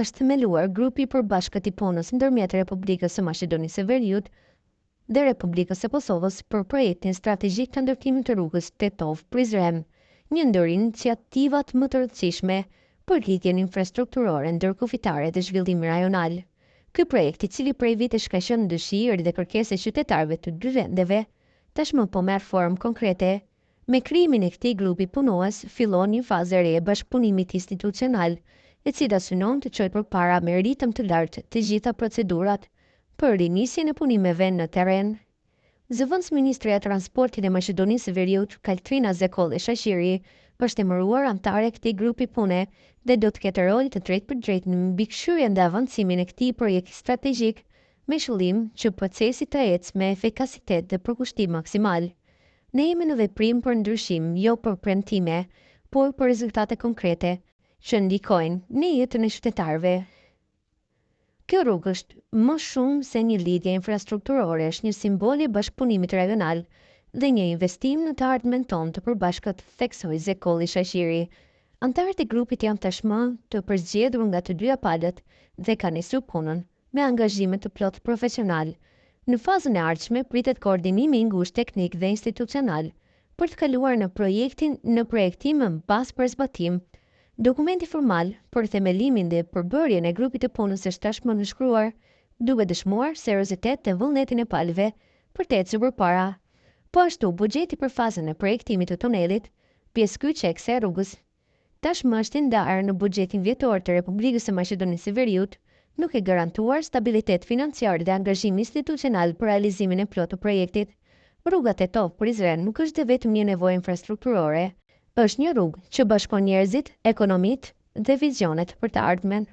është themeluar grupi i përbashkët i punës ndërmjet Republikës së Maqedonisë së Veriut dhe Republikës së Kosovës për projektin strategjik të ndërtimit të rrugës Tetov-Prizren, një ndër iniciativat më të rëndësishme për lidhjen infrastrukturore ndërkufitare dhe zhvillim rajonal. Ky projekt, i cili prej vitesh ka qenë dëshirë dhe kërkesë e qytetarëve të dy vendeve, tashmë po merr formë konkrete. Me krijimin e këtij grupi punues, fillon një fazë e re e bashkëpunimit institucional, e cila synon të çojë përpara me ritëm të lartë të gjitha procedurat për rinisjen e punimeve në terren. Zëvendës Ministre e Transportit e Maqedonisë së Veriut, Kaltrina Zekolli Shaqiri, është emëruar antare e këtij grupi pune dhe do të ketë rol të drejtë për drejtë në mbikëqyrjen dhe avancimin e këtij projekti strategjik me qëllim që procesi të ecë me efikasitet dhe përkushtim maksimal. Ne jemi në veprim për ndryshim, jo për premtime, por për rezultate konkrete që ndikojnë në jetën e qytetarëve. Kjo rrugë është më shumë se një lidhje infrastrukturore, është një simbol i bashkëpunimit rajonal dhe një investim në të ardhmen tonë të përbashkët, theksoi Zekolli Shaqiri. Antarët e grupit janë tashmë të përzgjedhur nga të dyja palët dhe kanë nisur punën me angazhim të plot profesional. Në fazën e ardhshme pritet koordinimi i ngushtë teknik dhe institucional për të kaluar në projektim mbas për zbatim. Dokumenti formal për themelimin dhe përbërjen e grupit të punës është tashmë nënshkruar, duke dëshmuar seriozitet dhe vullnetin e palëve për të ecur përpara. Po ashtu, buxheti për fazën e projektimit të tunelit, pjesë kyçekse e rrugës, tashmë është ndarë në buxhetin vjetor të Republikës së Maqedonisë së Veriut, nuk e garantuar stabilitet financiar dhe angazhim institucional për realizimin e plotë të projektit. Rruga Tetov-Prizren nuk është vetëm një nevojë infrastrukturore, është një rrugë që bashkon njerëzit, ekonomitë dhe vizionet për të ardhmen.